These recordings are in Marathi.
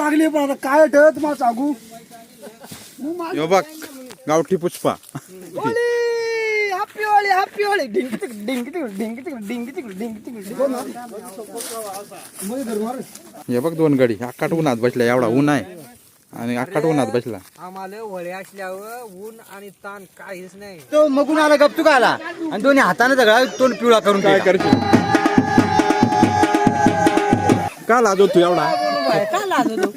लागली पण आता काय ठेवत मला सांगू यो बघ गावठी पुष्पा हॅपी होळी हॅपी होळी डिंग टिक डिंग टिक डिंग टिक डिंग टिक डिंग टिक हे बघ दोन गडी आकाट उन्हात बसला एवढा ऊन आहे आणि आकाट उन्हात बसला आम्हाला होळी असल्यावर ऊन आणि ताण काहीच नाही. तो मगून आला गपचूक आला आणि दोन्ही हाताने सगळा तोंड पिवळा करून काय करशील का लाजो तू एवढा का लाजतो?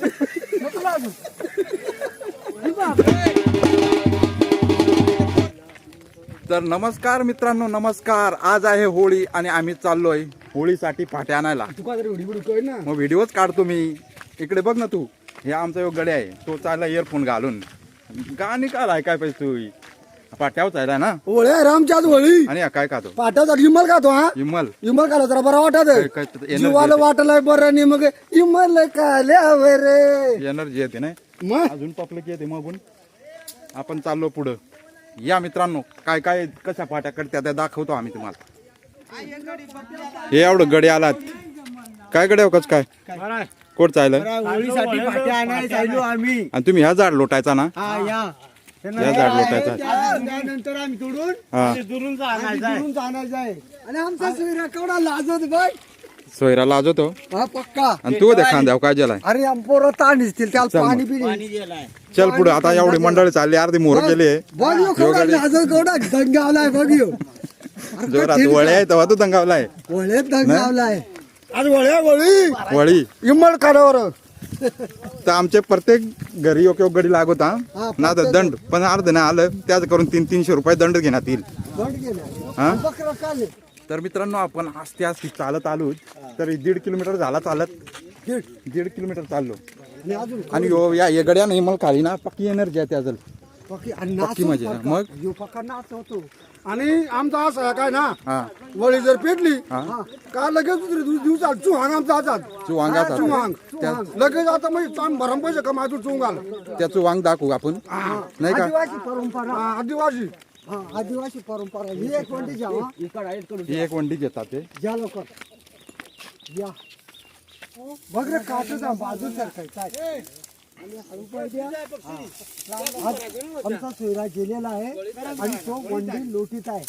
तर नमस्कार मित्रांनो नमस्कार. आज आहे होळी आणि आम्ही चाललोय होळीसाठी फाट्या आणायला. मग व्हिडिओच काढतो मी. इकडे बघ ना तू, हे आमचा एक गड्या आहे, तो चालला इयरफोन घालून गाणी काय काय पाहिजे तू पाट्यावर चालला ना होळी रामच्या होळी आणि काय खातो पाटाचा इमल खातो हा इमल इमल खाला जरा बरा वाटत जीवाला वाटलाय बरं आणि मग इमल खाल्यावर एनर्जी येते ना मग अजून पपलं येते मग आपण चाललो पुढं. या मित्रांनो काय काय कशा फाट्या करत्या त्या दाखवतो आम्ही तुम्हाला. हे एवढं गडे आलात काय गड्या कस काय कोण चाललं होळीसाठी पाट्या आणायला चाललो आम्ही आणि तुम्ही ह्या झाड लोटायचा ना या या झाड लोटायचा नंतर आम्ही तोडून हा दुरून आणायचं आहे आणि आमचा सोयरा केवढा लाजत बघ सोयरा लाजवतो हा पक्का आणि तू त्या खांद्यावर काय जेलाय अरे पोरं ताण दिसतील त्याला पाणी बिणी चल पुढे. आता एवढी मंडळी चालली अर्धी मोर गेले बघ ह्यो केवढा लाजत केवढा दंगावलाय बघ ह्यो जोरात वळे आहे तेव्हा तू दंगावलाय वळेत दंगावलाय आज वळ्या वळी वळी इमल खाल्यावर तर आमचे प्रत्येक घरी एक गडी लागवता ना तर दंड पण अर्ध नाही आलं त्याच करून 300-300 रुपये दंड घेण्यात येईल. हा बकरा काले तर मित्रांनो आपण आस्ते आस्ते चालत आलो तर 1.5 किलोमीटर झाला चालत 1.5 किलोमीटर चाललो आणि अजून आणि या गड्या नाही मला खाली ना पक्की एनर्जी आहे त्याजल पक्की मजा आहे. मग ह्यो पक्का नाच होतो आणि आमचा असं आहे काय ना हा वळी जर पेटली का लगेच दुसऱ्या दिवसात चुहांग आमचा हातात चुवांगाचा चुहांग लगेच आता मग चांग भरम पैसे कमायचो चुंगाल त्याचं वांग दाखवू आपण नाही का. आदिवासी परंपरा आदिवासी आदिवासी परंपरा ही एक कोणती जावा ही एक वंडी घेतात ते या लवकर या बघ रे काटचा बाजू सरकाय आणि हळू पाय द्या. आज आमचा सोयरा गेलेला आहे आणि तो वंडी लोटीत आहे.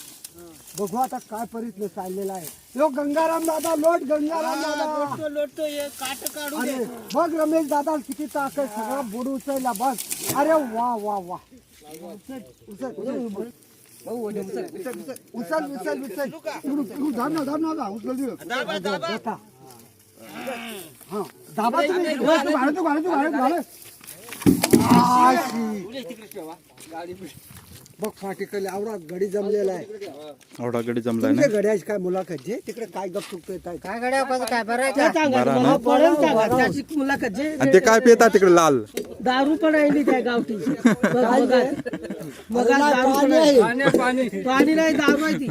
बघू आता काय परिस्थिती चाललेला आहे. यो गंगाराम दादा लोट गंगाराम दादा लोटतो काट काढू अरे बघ रमेश दादा किती ताकद सगळा बुड उचलला बघ. अरे वा वा वा उचल उचल बघ फाटीकडे आवडा गडी जमलेला आहे. एवढा गडी जमलाय ना. तुमच्या गड्याची काय मुलाखत जे तिकडे काय गपचूप काय काय गड्या काय बरं बरं ना. त्याची मुलाखत जे आणि ते काय पितात तिकडे लाल दारू पण आहे त्या गावठी पाणी नाही दारू आहे ती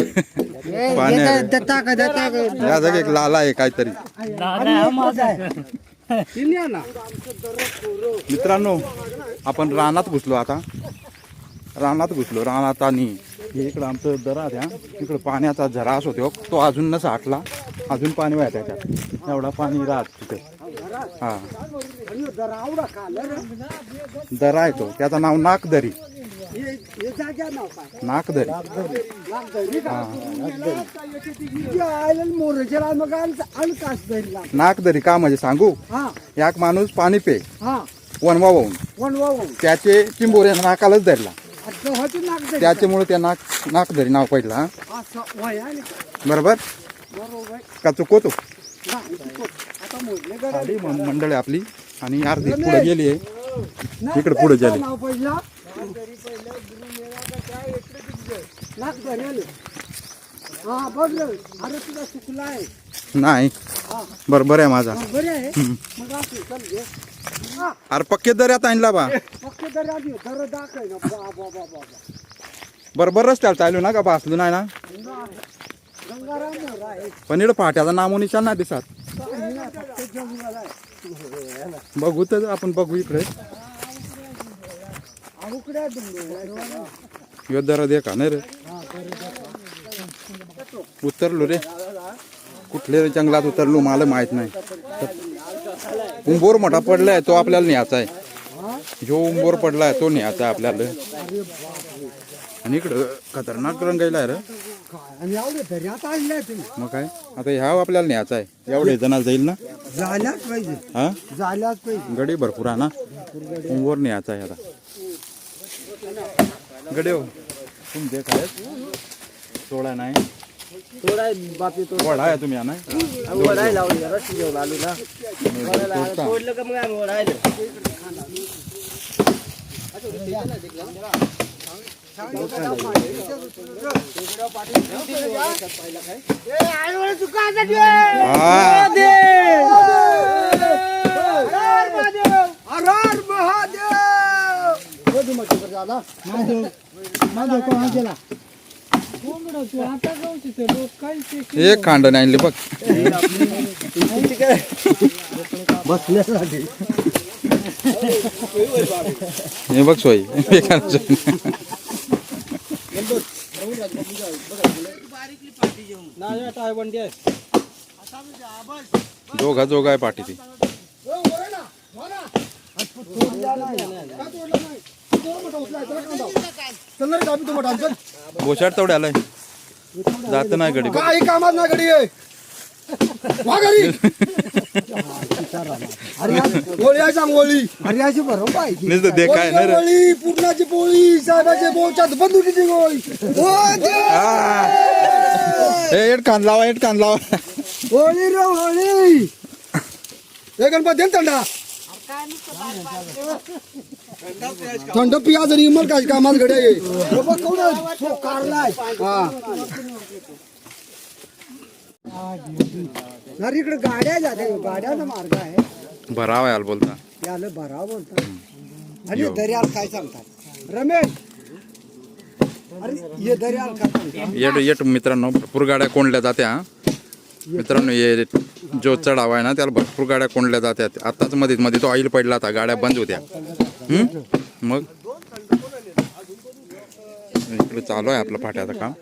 पाणी या जागी एक लाल आहे काहीतरी. मित्रांनो आपण रानात घुसलो आता रानात आणि इकडं आमचं दरा द्या इकडं पाण्याचा झरा असो तो अजून न साठला अजून पाणी वाहत त्याच्यात एवढा पाणी राहत तिथे. हा दरा आहे तो त्याचं नाव नागदरी नागदरी नागदरी का म्हणजे सांगू. एक माणूस पाणी पे वनवा वाहून त्याचे चिंबोरे नाकालाच धरला त्याच्यामुळे त्या नागदरी नाव पडला. बरोबर का चुकवतो. खाली मंडळ आहे आपली आणि अर्धी पुढे गेली आहे इकडे पुढे झाली. नाही बरोबर आहे माझा. अरे पक्के दर्यात आणला बा बरोबर रस्त्याला चालू ना का भासलो नाही ना. पण इकडं फाट्याचा नामो निशाण नाही दिसत. बघू तर आपण बघू इकडे दर दे का नाही रे. उतरलो रे कुठले जंगलात उतरलो मला माहित नाही. उंबोर मोठा पडलाय तो आपल्याला न्यायचा आहे. जो उंबोर पडलाय तो न्यायचा आहे आपल्याला. आणि इकडं खतरनाक रंगायला आहे रे. आणि एवढे दर्यात आणले तुम्ही. मग काय आता ह्या आपल्याला न्यायचा आहे. एवढे जणाला जाईल ना. झाल्याच पाहिजे. हा झाल्याच पाहिजे. गडी भरपूर आहे ना. उंबोर न्यायचा आहे आता. गडे हो तुमचे काय सोळा नाही वडा आहे तुम्ही ना. एक खांड आणली बघ बसण्यासाठी. हे बघ सोय दोघा जोगा आहे पाठी ती. बोशाट तेवढे आलाय जात नाही गडी. काही कामात ना गडी आहे. वा घरी. गोळी आहे चांगोळी. अरे अशी बरोबर पाहिजे. नुसतं दे काय ना रे. गोळी पूर्णाची पोळी साहेबाचे बोचात बंदुकीची गोळी. एट कान लावा एट कान लावा. होळी रे होळी. हे गणपती दे थंडा. थंड पिया जरी इमल काय कामात गड्या ये. कारलाय. अरे इकडे गाड्या जाते. गाड्याचा मार्ग आहे. भराव याल बोलता याला भराव बोलतात. आणि दर्याला काय सांगतात रमेश. अरे ये दर्याला काय सांगतात. येट येट मित्रांनो भरपूर गाड्या कोंडल्या जात्या. मित्रांनो हे जो चढाव आहे ना त्याला भरपूर गाड्या कोंडल्या जात्यात. आताच मध्ये तो ऑइल पडला होता गाड्या बंद होत्या. मग इकडे चालू आहे आपलं फाट्याचं काम.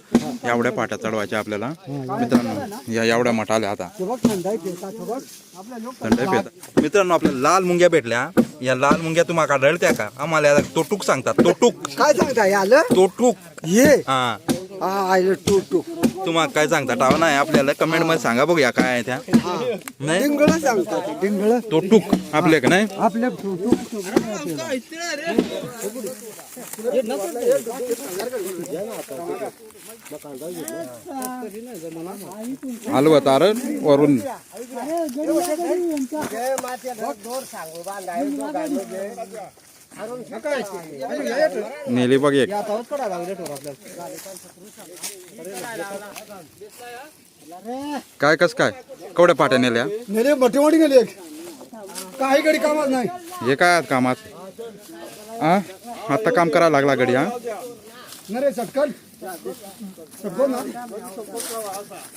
एवढ्या फाट्या चढवायच्या आपल्याला मित्रांनो. या एवढ्या मोठा आल्या आता थंड पेता. मित्रांनो आपल्या लाल मुंग्या भेटल्या. या लाल मुंग्या तुम्हाला रळत्या का. आम्हाला तोटूक सांगतात. तोटूक काय सांगता याला. तोटूक ये हा टूक तुम्हाला काय सांगता टाव नाही आपल्याला कमेंट मध्ये सांगा बघूया काय आहे त्या. नाही डिंगळ सांगतात. डिंगळ तोटूक आपल्या का नाही आपल्या हलवा तारण वरून नेली बघ एक. काय कस काय कवड्या पाट्या नेल्या. नेले मोठी मोठी नेले. काही गडी कामात नाही. हे काय आहेत कामात. हा आता काम करायला लागला गडी. हा नरे सटकन सटकन ना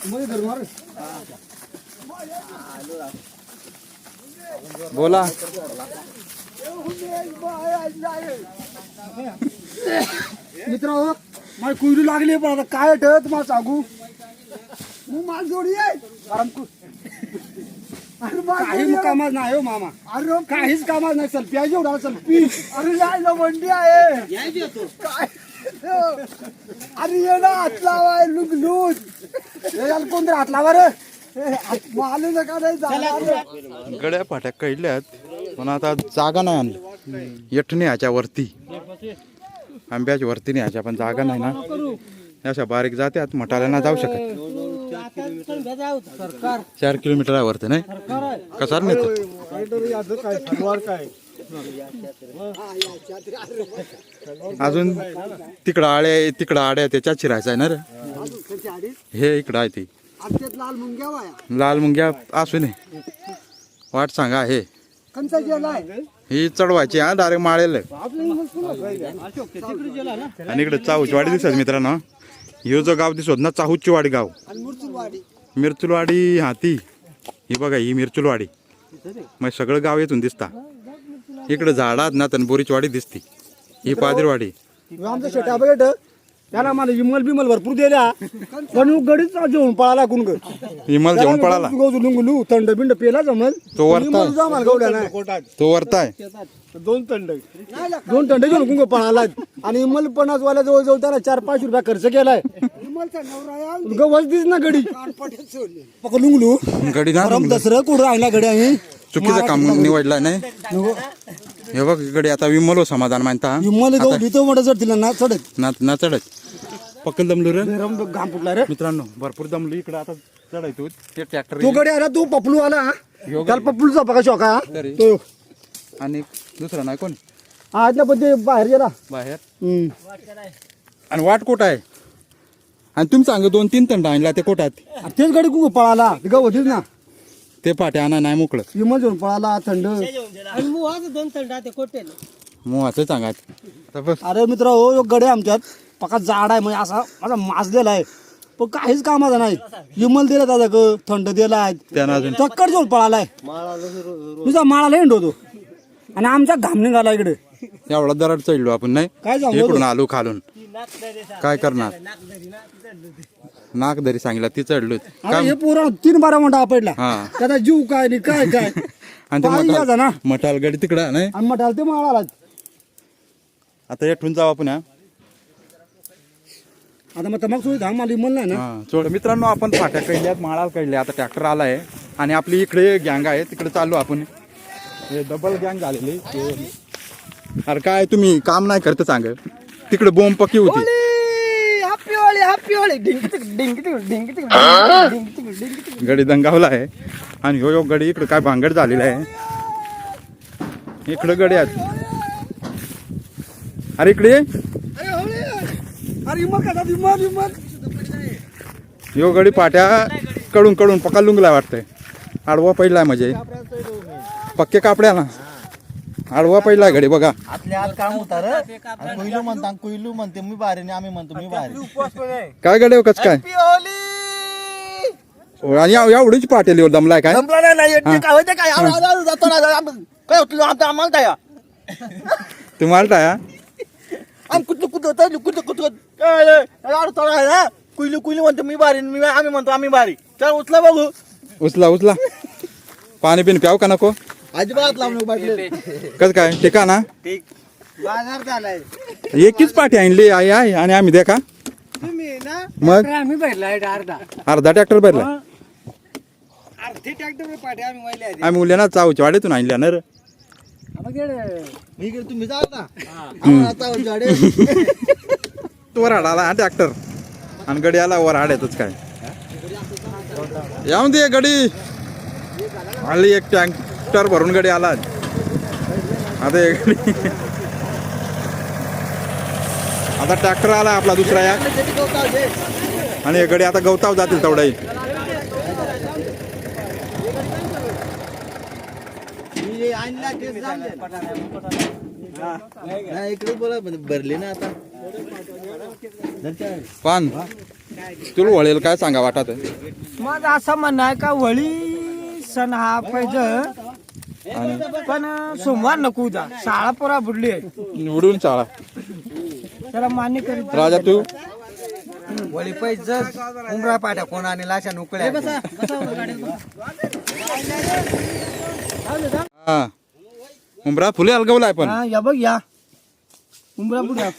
मध्ये धरमार. बोला मित्र मला कुयरी लागली. पण आता काय ठेवत मला सांगू. माल जोडी आहे. काही कामात नाही हो मामा. अरे काहीच कामात नाही. सल्फी आहे जेवढा सल्फी. अरे यायला मंडी आहे. काय अरे ये ना हात लावाय लुक लूज. कोणतरी हात लावा रे. माल नका नाही. गड्या पाट्या कळल्यात पण आता जागा नाही आणली. येठणे ह्याच्या वरती आंब्याच्या वरती नाही ह्याच्या पण जागा नाही ना. अशा बारीक जात्यात मटाल्याना जाऊ शकत. 4 किलोमीटर आहे वरती नाही कसा नेतो. अजून तिकडं आड्या त्याच्यात शिरायचं आहे ना रे. हे इकडं आहे ती लाल मुंग्या असू नये. वाट सांगा हे ही चढवायची. हा डायरेक्ट माळेल. आणि इकडे चाहूची वाडी दिसत मित्रांनो. हे जो गाव दिसत ना चाहूची वाडी गाव. मिरचुलवाडी. हा ती ही बघा ही मिरचुलवाडी. मग सगळं गाव येथून दिसता. इकडे झाडात ना तनबोरीची वाडी दिसती. ही पादिरवाडी. आमचं छोटा बघ त्याला मला इमल बिमल भरपूर दिल्या पण गडीच जेवण पळाला कुण विमल जेवण पळाला गुलू थंड बिंड पेला जमल तो वरता जा मला गवड्या नाही तो वरताय दोन थंड घेऊन कुंग पळाला आणि इमल 50 वाल्या जवळ जवळ त्याला 4-5 रुपया खर्च केलाय गवच दिस ना गडी पकडून गडी ना दसरा कुठं राहिला गडी आम्ही चुकीचं काम निवडलं नाही हे बघ गडी आता विमलो समाधान मानता इमल भीतो मोठं जर तिला ना चढत ना चढत पक्कल दमलो रे घाम फुटला रे मित्रांनो भरपूर दमलो इकडे आता चढायचो ते ट्रॅक्टर तो गडी आला तू पपलू आला त्याला पपलूचा बघा शॉक हा तो आणि दुसरा नाही कोण आज ना पण ते बाहेर गेला बाहेर आणि वाट कोट आहे आणि तुम्ही सांग 2-3 तंड आणला ते कोटात तेच गडी कुंग पळाला गवतीच ना ते पाट्या आणा नाही मोकळं विमल घेऊन पळाला थंड मोहाचं सांगा तर बस अरे मित्र हो गडे आमच्यात पका जाड आहे म्हणजे असा माझा माजलेला आहे पण काहीच कामाचा नाही विमल दिला दादा थंड दिलाय त्यानं अजून चक्कर घेऊन पळालाय तुझा माळाला हिंड होतो आणि आमच्या घाम निघाला इकडे एवढा दरड चढलो आपण नाही काय सांगू इकडून आलो खालून काय करणार नाक दरी सांगितलं ती चढलो अरे हे पोरा 3-12 मिनिटं आपडला हा त्याचा जीव काय नाही काय काय आणि ते पायी यायचा ना मटाल गडी तिकडं नाही आणि मग ते माळाला आता येठून जाऊ आपण हा आता मग तमाक सोयी धाम आली म्हणलं ना हा चोड मित्रांनो आपण फाट्या कळल्यात माळाला कळल्या आता ट्रॅक्टर आलाय आणि आपली इकडे गँग आहे तिकडे चाललो आपण हे डबल गँग झालेली अरे काय तुम्ही काम नाही करत सांग तिकडे बोंब पकी होती गडी दंगावला आहे आणि हो गडी इकडे काय भांगड झालेला आहे इकडे गडी आहेत अरे इकडे अरे विमल यो गडी पाट्या कडून पका लुंगला वाटतंय आडवा पहिला म्हणजे पक्के कापड्या ना आडवा पहिला गडी बघा आतल्या आत काम होता रे कोयलू म्हणता कोयलू म्हणते मी बाहेर आणि आम्ही म्हणतो मी बाहेर काय गडे कस काय आणि एवढीच पाटेलीवर दमलाय काय तुम्हाला टाया कुयलू कुयलू म्हणतो मी बाहेर आम्ही म्हणतो आम्ही बाहेर चल उचला बघू उचला पाणी बिन प्याव का नको अजिबात लावून कस काय टिका ना बाजार झालाय एकच पाठी आणली आई आहे आणि आम्ही देखा तुम्ही ना मग आम्ही भरलाय अर्धा ट्रॅक्टर भरला अर्धी ट्रॅक्टर पाठी आम्ही वळले आम्ही मुलांना चावच्या वाड्यातून आणल्या ना रे मी तुम्ही जाल ना आता झाडे वर आला हा ट्रॅक्टर आणि गडी आला वर आड्यातच काय यावून दे गडी आली एक ट्रॅक्टर भरून गडी आला आता आता ट्रॅक्टर आला आपला दुसरा या आणि हे गडी आता गवताव जातील तेवढाही इकडे बोला भरले ना आता पान तुला वळेल काय सांगा वाटत माझं असं म्हणणं आहे का वळी सण हा पाहिजे पण सोमवार नको उद्या शाळा पोरा बुडली आहे निवडून चाळा त्याला मान्य करीत राजा तू वळी पैसे उमरा पाट्या कोण आणि लाशा नुकड्या हा उमरा फुले अलगवलाय पण हा या बघ या उमरा बुड्या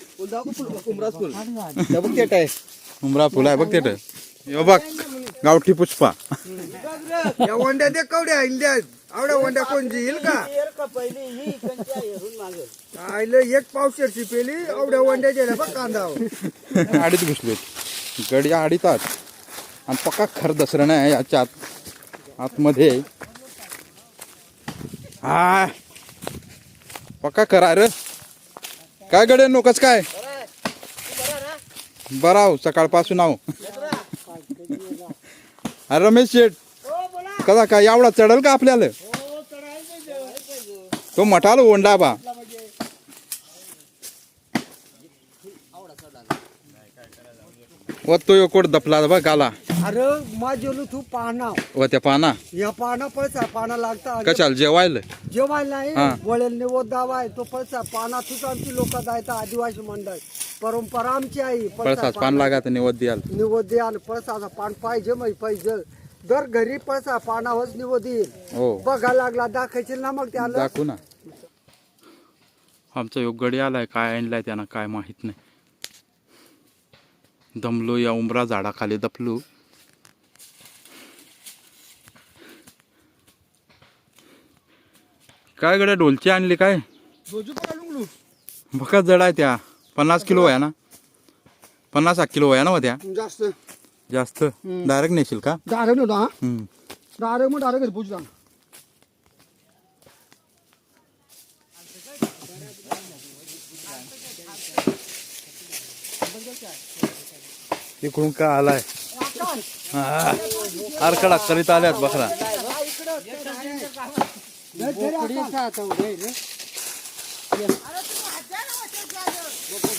उमरा फुल आहे बघ ते यो बघ गावठी पुष्पा या वंड्या दे कवड्या इंद्या आवड्या वंड्या कोण येईल का आईलं एक पावशेरची पेली आवड्या वंड्या गेल्या बघ कांदा आडीत घुसलेत गडी आडीतात आणि पक्का खर दसरं नाही याच्यात आतमध्ये हा पक्का करा रे काय गडे नोकच काय बराव सकाळपासून आहो अरे रमेश शेठ कसा काय एवढा चढल का आपल्याला तो मठाल ओंडा बा व तो यो कोट दपला बा गाला अरे माझे तू पाना व त्या पाना या पाना पळसा पाना लागता कशाल जेवायला जेवायला हा. नाही वळेल निवड दावा आहे तो पळसा पाना तुझा आमची लोक जायचा आदिवासी मंडळ परंपरा आमची आहे. पळसाच पान लागत निवद द्याल. निवदी आणि पळसाचा पान पाहिजे मग पाहिजे. दर घरी पळसा पानावरच निवद येईल. हो बघा लागला दाखायचे ना मग त्याला. दाखवू ना. आमचा योग गडी आलाय, काय आणलाय त्यांना काय माहित नाही. दमलो या उमरा झाडाखाली दपलो. काय गड्या ढोलची आणली काय? बघा जड आहे त्या. 50 किलो आहे ना? 50 किलो आहे ना हो त्या? जास्त जास्त. डायरेक्ट नेशील का? डायरेक्ट होता. हम्म. डायरेक्ट पोचला. इकडून का आलाय? आरकडा करीत आल्यात बकरा.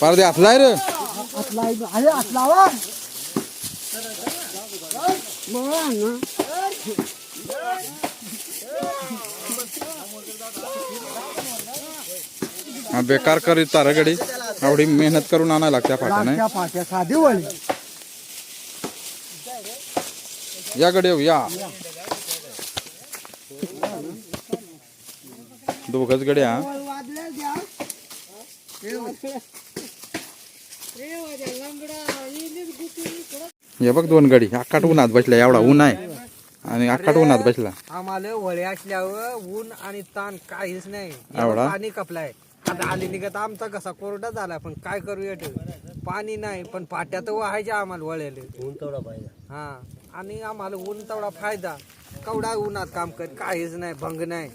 पारदे असलाय रे. हा बेकार करीत तारा गडी. एवढी मेहनत करून आणायला लागत्या फाट्याने. फाट्या साधी वळी. या गडी येऊ या. दोघच गड्या. हे बघ 2 गडी. आकाट उन्हात बसला. एवढा ऊन आहे आणि आकाट उन्हात बसला. आम्हाला वळे असल्यावर ऊन आणि ताण काहीच नाही. एवढा? पाणी कपलाय. आता आली निघत आमचा कसा कोरडा झाला, पण काय करूया पाणी नाही. पण पाट्या तर व्हायच्या आम्हाला वळेले. ऊन तेवढा फायदा. हा आणि आम्हाला ऊन तेवढा फायदा. केवढा उन्हात काम कर, काहीच नाही, भंग नाही.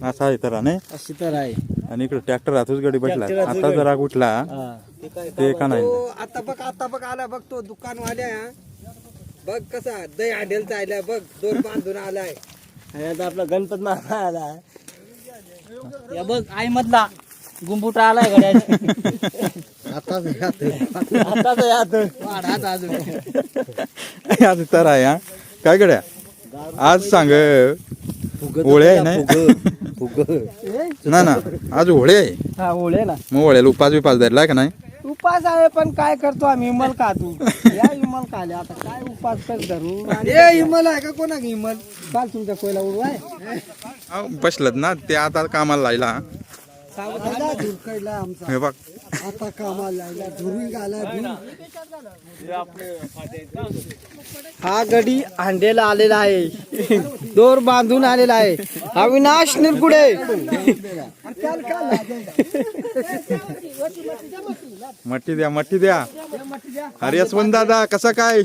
असा आहे तर नाही. अशी तर आहे. आणि इकडे ट्रॅक्टर हातूच गडी बसला. आता जरा उठला ते का नाही. तो आता बघ आला बघ तो दुकानवाल्या. बघ कसा दही हांडेल चालला बघ. दोन बांधून आलाय. आपला गणपत मामा आला. या बघ आई मधला गुंबुटा आलाय गड्या. आज तर आहे. हा काय गड्या आज सांग. होळे आहे ना? ना आज होळे आहे. हा ओळे ना. मग होळ्याला उपास बिपास धरलाय का नाही? उपास आहे पण काय करतो आम्ही इमल खातो. या इमल खाले आता काय उपास कर धरू. ए हिमल आहे का कोणा हिमल? काल तुमच्या कोयला उडवाय. बसलत ना ते आता कामाला लायला. धुरकडला आमचा हे बघ आता कामाला लागला. धुरून आला. हा गडी हांडेला आलेला आहे. दोर बांधून आलेला आहे. अविनाश निरगुडे. मट्टी द्या. अरे यशवंत दादा कसा काय?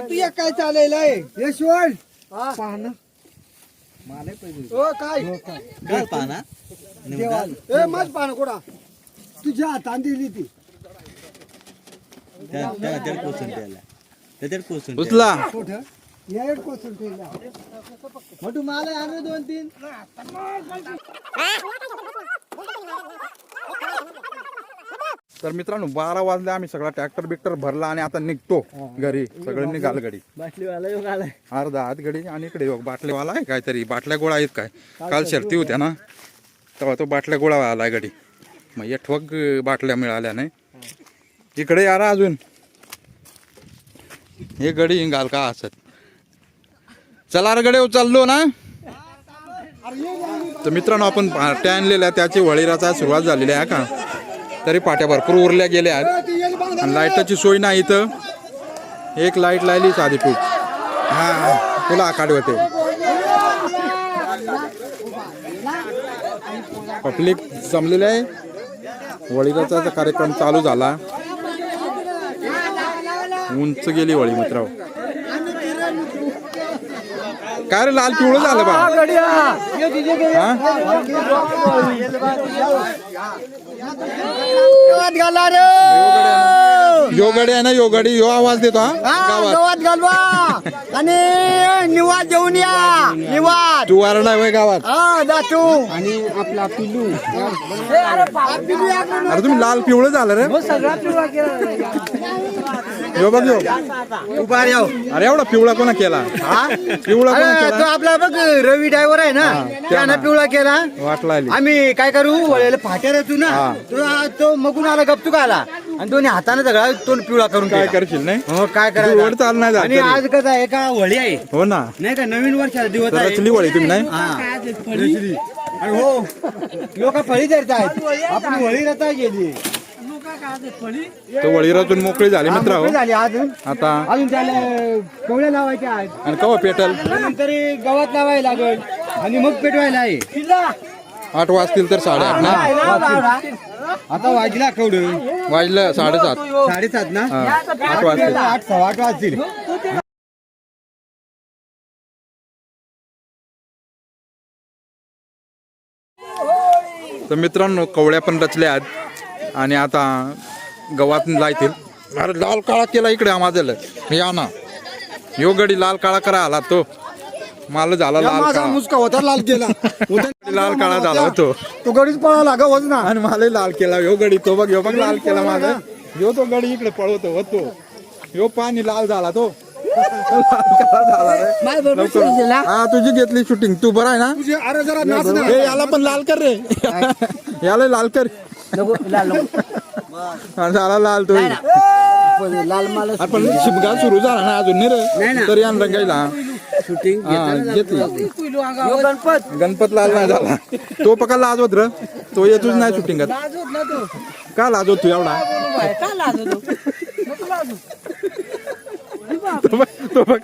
तू या काय चालेल आहे यशवंत? पाहणं काय पाना ए माझ पाहणं कोणा तुझ्या हातान दिली ती. उचला. कुठं या कोसून ठेवला. मोठू मला आणले 2-3. तर मित्रांनो 12 वाजले. आम्ही सगळा ट्रॅक्टर बिक्टर भरला आणि आता निघतो घरी. सगळं निघाल गडी. बाटलीवाला योग आलाय. अर्धा हात गडी आणि इकडे योग बाटलेवाला आहे काहीतरी. बाटल्या गोळा आहेत काय? काल शर्ती होत्या ना तेव्हा तो बाटल्या गोळा आलाय गडी. मग एक ठोक बाटल्या मिळाल्या नाही. इकडे यारा अजून हे गडी घाल का असत. चला रे गडे चाललो ना. तर मित्रांनो आपण पाट्या आणलेल्या त्याची वळीराचा सुरुवात झालेली आहे का. तरी पाट्या भरपूर उरल्या गेल्या आहेत आणि लाईटाची सोय नाही इथं. एक लाईट लायली साधी फूट. हा तुला आकाड होते. पब्लिक जमलेले आहे. वळीराचा कार्यक्रम चालू झाला. उंच गेली वळी मित्र. काय रे लाल पिवळं झालं बा. यो गडी आहे ना. यो गडी यो आवाज देतो. हा गावात घालवा आणि निवाद घेऊन या. निवाद तू वारला वय गावात. हा जातो आणि आपला पिलू. अरे तुम्ही लाल पिवळं झालं रे. सगळा पिवळा केला. यो बघ यो उभा राव. अरे एवढा पिवळा कोणा केला पिवळा कोणा अरे, तो केला आपला बघ रवी ड्रायव्हर आहे ना त्यानं पिवळा केला. वाटला आली आम्ही काय करू वळेला फाट्यावर येतो ना हा. तो मगून आला गपचूक आला आणि दोन्ही हाताने सगळा तो पिवळा करून काय केला. करशील नाही हो काय तू वर करायचं चालणार जा आणि तरी. आज कसं आहे का होळी आहे हो ना नाही का नवीन वर्षाचा दिवस तर आहे. रचली वळी तुम्ही नाही हा. रचली. आणि हो लोक फळी धरतायत आपण होळी रचा गेली तो वळी रचून मोकळी झाली मित्र हो झाली अजून आता अजून त्याला कवड्या लावायच्या आहेत आणि कवा पेटल नंतर गवत लावायला लागल आणि मग पेटवायला आहे 8 वाजतील तर 8:30 ना आता वाजला कवड वाजलं 7:30 7:30 ना 8 वाजतील 8:15 वाजतील. तर मित्रांनो कवड्या पण रचल्या आहेत आणि आता गवात लायतील अरे लाल काळा केला इकडे आम्हाला या ना यो गडी लाल काळा करा आला तो माल झाला लाल माझा काळा मुसका होता लाल केला लाल काळा झाला होतो तो गडीच पळाला गवच ना आणि मला लाल केला यो गडी तो बघ लाल केला माझा यो तो गडी इकडे पळवतो होतो यो पाणी लाल झाला तो लाल काळा झाला रे. लवकर. हा तुझी घेतली शूटिंग तू बरं आहे ना तुझे अरे जरा नाच ना हे याला पण लाल कर रे याला लाल कर हा, झाला लाल तो लाल माल आपण शिमगा सुरू झाला ना अजून नाही रे तरी आण रंगायला शूटिंग घेतली गणपत गणपत लाल नाही झाला तो पका लाजवत र तो येतोच नाही शूटिंगात का लाजवत तू एवढा तो बघ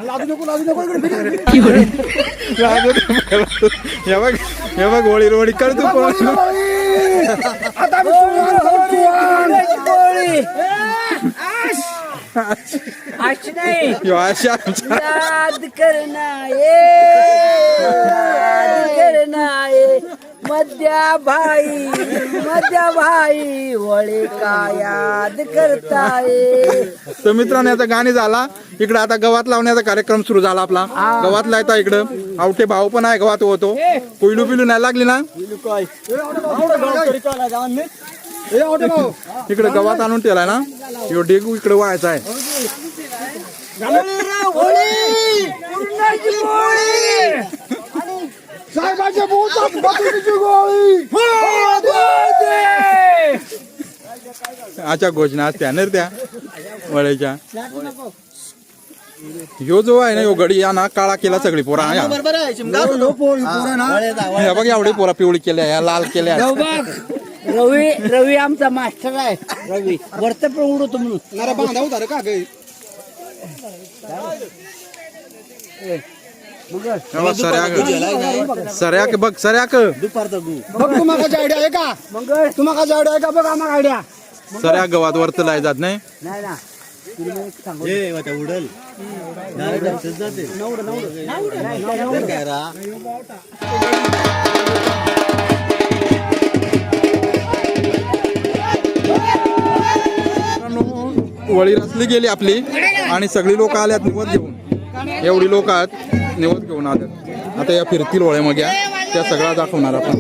लाजू नको इकडे हे बघ होळी कर तू कोण आता आम्ही यो अशा याद करना ये मध्या भाई वळे का याद करताय. तर मित्रांनो याचा गाणी झाला इकडे आता गवात लावण्याचा कार्यक्रम सुरू झाला आपला गवात लायता इकडं आवटे भाऊ पण आहे गवात होतो कोयलू पिलू नाही लागली ना इकडे गवात आणून ठेवलाय ना यो डेगू इकडे व्हायचा आहे साहेबाच्या बोटात बकरीची गोळी अच्छा घोषणा असत्या ना रे त्या वळ्याच्या ह्यो जो आहे ना यो गडी या ना काळा केला सगळी पोरा या बरोबर आहे शिमगा हे बघ एवढी पोरा पिवळी केल्या या लाल केल्या रवी आमचा मास्टर आहे. रवी वरत पण उडवतो म्हणून बांधा होता का गे सऱ्याक बघ सऱ्याक बघ तुम्हाला आयडिया आहे का तुम्हाला आयडिया आहे का बघ आम्हाला आयडिया सऱ्या गवात वरत लाय जात नाही नाही ना उडल जाते वळी रचली गेली आपली आणि सगळी लोक आल्यात निवत घेऊन एवढी लोक आहेत निवत घेऊन आल्यात आता या फिरतील वळे मग या त्या सगळ्या दाखवणार आपण